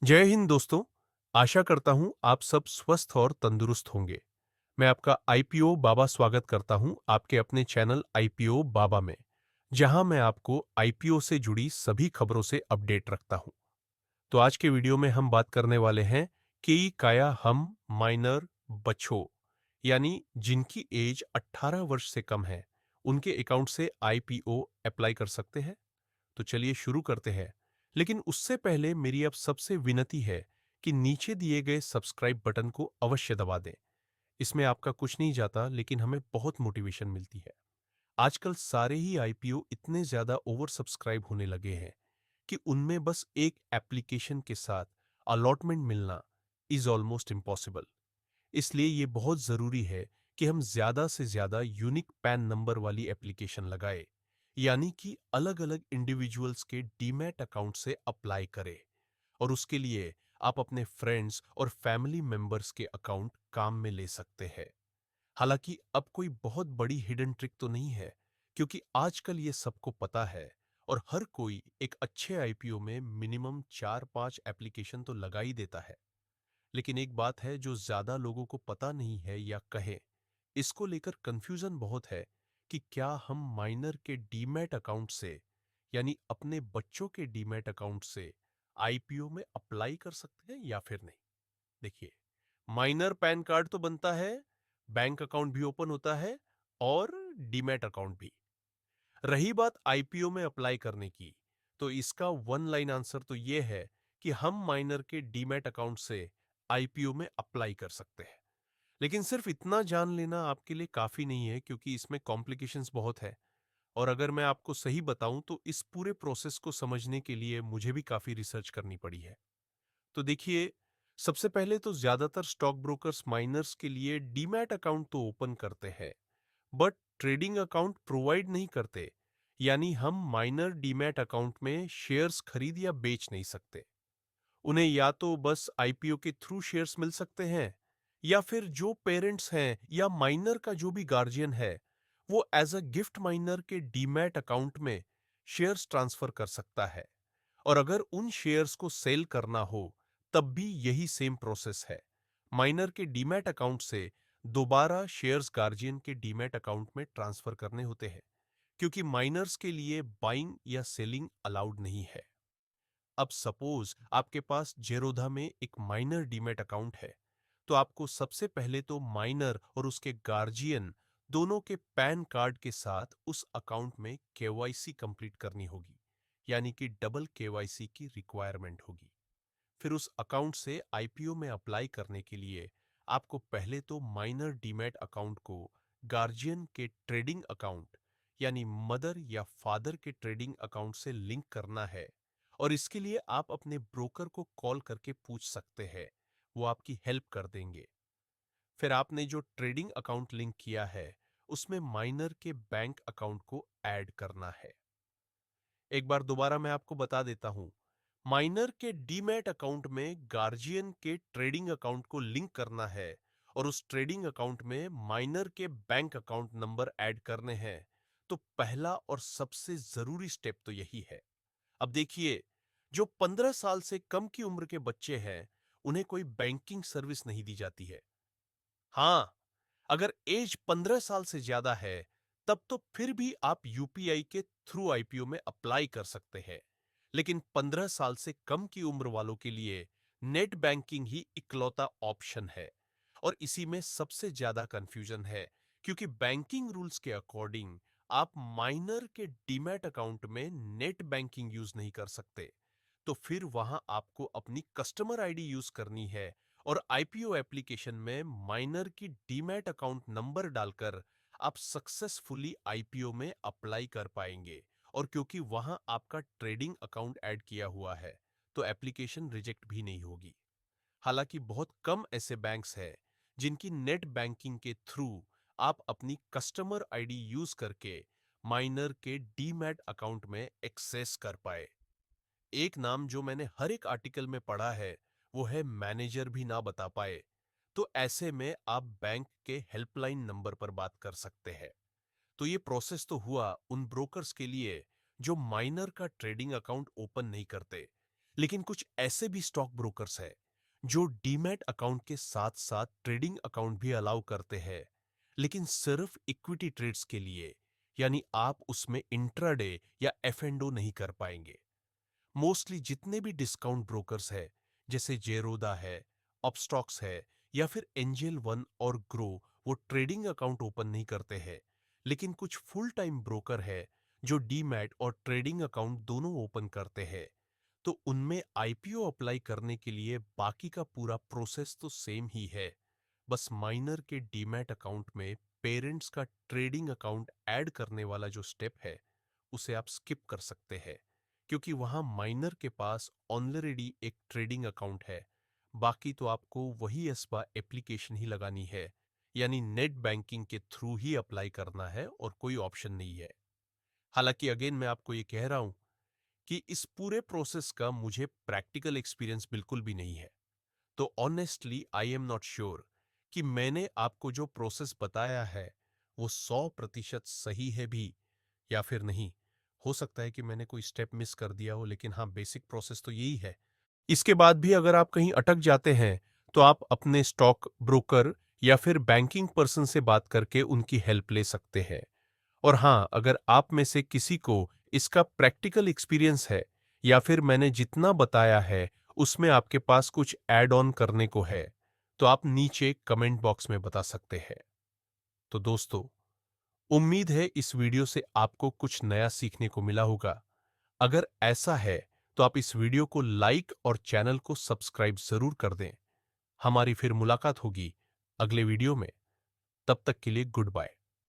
जय हिंद दोस्तों। आशा करता हूं आप सब स्वस्थ और तंदुरुस्त होंगे। मैं आपका आईपीओ बाबा स्वागत करता हूं आपके अपने चैनल आईपीओ बाबा में, जहां मैं आपको आईपीओ से जुड़ी सभी खबरों से अपडेट रखता हूं। तो आज के वीडियो में हम बात करने वाले हैं कि काया हम माइनर बच्चों, यानी जिनकी एज 18 वर्ष से कम है, उनके अकाउंट से आईपीओ अप्लाई कर सकते हैं। तो चलिए शुरू करते हैं। लेकिन उससे पहले मेरी अब सबसे विनती है कि नीचे दिए गए सब्सक्राइब बटन को अवश्य दबा दें। इसमें आपका कुछ नहीं जाता, लेकिन हमें बहुत मोटिवेशन मिलती है। आजकल सारे ही आईपीओ इतने ज्यादा ओवर सब्सक्राइब होने लगे हैं कि उनमें बस एक एप्लीकेशन के साथ अलॉटमेंट मिलना इज ऑलमोस्ट इम्पॉसिबल। इसलिए ये बहुत जरूरी है कि हम ज्यादा से ज्यादा यूनिक पैन नंबर वाली एप्लीकेशन लगाए, यानी कि अलग अलग इंडिविजुअल्स के डीमैट अकाउंट से अप्लाई करें। और उसके लिए आप अपने फ्रेंड्स और फैमिली मेंबर्स के अकाउंट काम में ले सकते हैं। हालांकि अब कोई बहुत बड़ी हिडन ट्रिक तो नहीं है, क्योंकि आजकल ये सबको पता है और हर कोई एक अच्छे आईपीओ में मिनिमम 4-5 एप्लीकेशन तो लगा ही देता है। लेकिन एक बात है जो ज्यादा लोगों को पता नहीं है, या कहें इसको लेकर कंफ्यूजन बहुत है, कि क्या हम माइनर के डीमैट अकाउंट से, यानी अपने बच्चों के डीमैट अकाउंट से आईपीओ में अप्लाई कर सकते हैं या फिर नहीं। देखिए, माइनर पैन कार्ड तो बनता है, बैंक अकाउंट भी ओपन होता है और डीमैट अकाउंट भी। रही बात आईपीओ में अप्लाई करने की, तो इसका वन लाइन आंसर तो यह है कि हम माइनर के डीमैट अकाउंट से आईपीओ में अप्लाई कर सकते हैं। लेकिन सिर्फ इतना जान लेना आपके लिए काफी नहीं है, क्योंकि इसमें कॉम्प्लिकेशंस बहुत है। और अगर मैं आपको सही बताऊं तो इस पूरे प्रोसेस को समझने के लिए मुझे भी काफी रिसर्च करनी पड़ी है। तो देखिए, सबसे पहले तो ज्यादातर स्टॉक ब्रोकर्स माइनर्स के लिए डीमैट अकाउंट तो ओपन करते हैं, बट ट्रेडिंग अकाउंट प्रोवाइड नहीं करते। यानी हम माइनर डीमैट अकाउंट में शेयर्स खरीद या बेच नहीं सकते। उन्हें या तो बस आईपीओ के थ्रू शेयर्स मिल सकते हैं, या फिर जो पेरेंट्स हैं या माइनर का जो भी गार्जियन है, वो एज अ गिफ्ट माइनर के डीमैट अकाउंट में शेयर्स ट्रांसफर कर सकता है। और अगर उन शेयर्स को सेल करना हो, तब भी यही सेम प्रोसेस है। माइनर के डीमैट अकाउंट से दोबारा शेयर्स गार्जियन के डीमैट अकाउंट में ट्रांसफर करने होते हैं, क्योंकि माइनर्स के लिए बाइंग या सेलिंग अलाउड नहीं है। अब सपोज आपके पास जेरोधा में एक माइनर डीमैट अकाउंट है, तो आपको सबसे पहले तो माइनर और उसके गार्जियन दोनों के पैन कार्ड के साथ उस अकाउंट में केवाईसी कंप्लीट करनी होगी, यानी कि डबल केवाईसी की रिक्वायरमेंट होगी। फिर उस अकाउंट से आईपीओ में अप्लाई करने के लिए आपको पहले तो माइनर डीमैट अकाउंट को गार्जियन के ट्रेडिंग अकाउंट, यानी मदर या फादर के ट्रेडिंग अकाउंट से लिंक करना है। और इसके लिए आप अपने ब्रोकर को कॉल करके पूछ सकते हैं, वो आपकी हेल्प कर देंगे। फिर आपने जो ट्रेडिंग अकाउंट लिंक किया है, उसमें माइनर के बैंक अकाउंट को ऐड करना है। एक बार दोबारा मैं आपको बता देता हूं, माइनर के डीमैट अकाउंट में गार्जियन के ट्रेडिंग अकाउंट को लिंक करना है, और उस ट्रेडिंग अकाउंट में माइनर के बैंक अकाउंट नंबर ऐड करने हैं। तो पहला और सबसे जरूरी स्टेप तो यही है। अब देखिए, जो 15 साल से कम की उम्र के बच्चे हैं, उन्हें कोई बैंकिंग सर्विस नहीं दी जाती है। हाँ, अगर एज 15 साल से ज्यादा है, तब तो फिर भी आप यूपीआई के थ्रू आईपीओ में अप्लाई कर सकते हैं। लेकिन 15 साल से कम की उम्र वालों के लिए नेट बैंकिंग ही इकलौता ऑप्शन है। और इसी में सबसे ज्यादा कंफ्यूजन है, क्योंकि बैंकिंग रूल्स के अकॉर्डिंग आप माइनर के डीमैट अकाउंट में नेट बैंकिंग यूज नहीं कर सकते। तो फिर वहां आपको अपनी कस्टमर आईडी यूज करनी है, और आईपीओ एप्लीकेशन में माइनर की डीमैट अकाउंट नंबर डालकर आप सक्सेसफुली आईपीओ में अप्लाई कर पाएंगे। और क्योंकि वहां आपका ट्रेडिंग अकाउंट ऐड किया हुआ है, तो एप्लीकेशन रिजेक्ट भी नहीं होगी। हालांकि बहुत कम ऐसे बैंक्स हैं जिनकी नेट बैंकिंग के थ्रू आप अपनी कस्टमर आईडी यूज करके माइनर के डीमैट अकाउंट में एक्सेस कर पाए। एक नाम जो मैंने हर एक आर्टिकल में पढ़ा है, वो है मैनेजर भी ना बता पाए। तो ऐसे में आप बैंक के हेल्पलाइन नंबर पर बात कर सकते हैं। तो ये प्रोसेस तो हुआ उन ब्रोकर्स के लिए जो माइनर का ट्रेडिंग अकाउंट ओपन नहीं करते। लेकिन कुछ ऐसे भी स्टॉक ब्रोकर्स हैं जो डीमैट अकाउंट के साथ साथ ट्रेडिंग अकाउंट भी अलाउ करते हैं, लेकिन सिर्फ इक्विटी ट्रेड्स के लिए, यानी आप उसमें इंट्राडे या एफ&ओ नहीं कर पाएंगे। मोस्टली जितने भी डिस्काउंट ब्रोकर्स है, जैसे जेरोदा है, अपस्टॉक्स है या फिर एंजल वन और ग्रो, वो ट्रेडिंग अकाउंट ओपन नहीं करते हैं, लेकिन कुछ फुल टाइम ब्रोकर है जो डीमैट और ट्रेडिंग अकाउंट दोनों ओपन करते हैं। तो उनमें आईपीओ अप्लाई करने के लिए बाकी का पूरा प्रोसेस तो सेम ही है, बस माइनर के डीमैट अकाउंट में पेरेंट्स का ट्रेडिंग अकाउंट ऐड करने वाला जो स्टेप है उसे आप स्किप कर सकते हैं, क्योंकि वहां माइनर के पास ऑलरेडी एक ट्रेडिंग अकाउंट है। बाकी तो आपको वही एस्बा एप्लीकेशन ही लगानी है, यानी नेट बैंकिंग के थ्रू ही अप्लाई करना है और कोई ऑप्शन नहीं है। हालांकि अगेन मैं आपको ये कह रहा हूं कि इस पूरे प्रोसेस का मुझे प्रैक्टिकल एक्सपीरियंस बिल्कुल भी नहीं है, तो honestly I am not sure कि मैंने आपको जो प्रोसेस बताया है वो 100% सही है भी या फिर नहीं। हो सकता है कि मैंने कोई स्टेप मिस कर दिया हो, लेकिन हाँ, बेसिक प्रोसेस तो यही है। इसके बाद भी अगर आप कहीं अटक जाते हैं तो आप अपने स्टॉक ब्रोकर या फिर बैंकिंग पर्सन से बात करके उनकी हेल्प ले सकते हैं। और हाँ, अगर आप में से किसी को इसका प्रैक्टिकल एक्सपीरियंस है या फिर मैंने जितना बताया है उसमें आपके पास कुछ ऐड ऑन करने को है, तो आप नीचे कमेंट बॉक्स में बता सकते हैं। तो दोस्तों, उम्मीद है इस वीडियो से आपको कुछ नया सीखने को मिला होगा। अगर ऐसा है तो आप इस वीडियो को लाइक और चैनल को सब्सक्राइब जरूर कर दें। हमारी फिर मुलाकात होगी अगले वीडियो में। तब तक के लिए गुड बाय।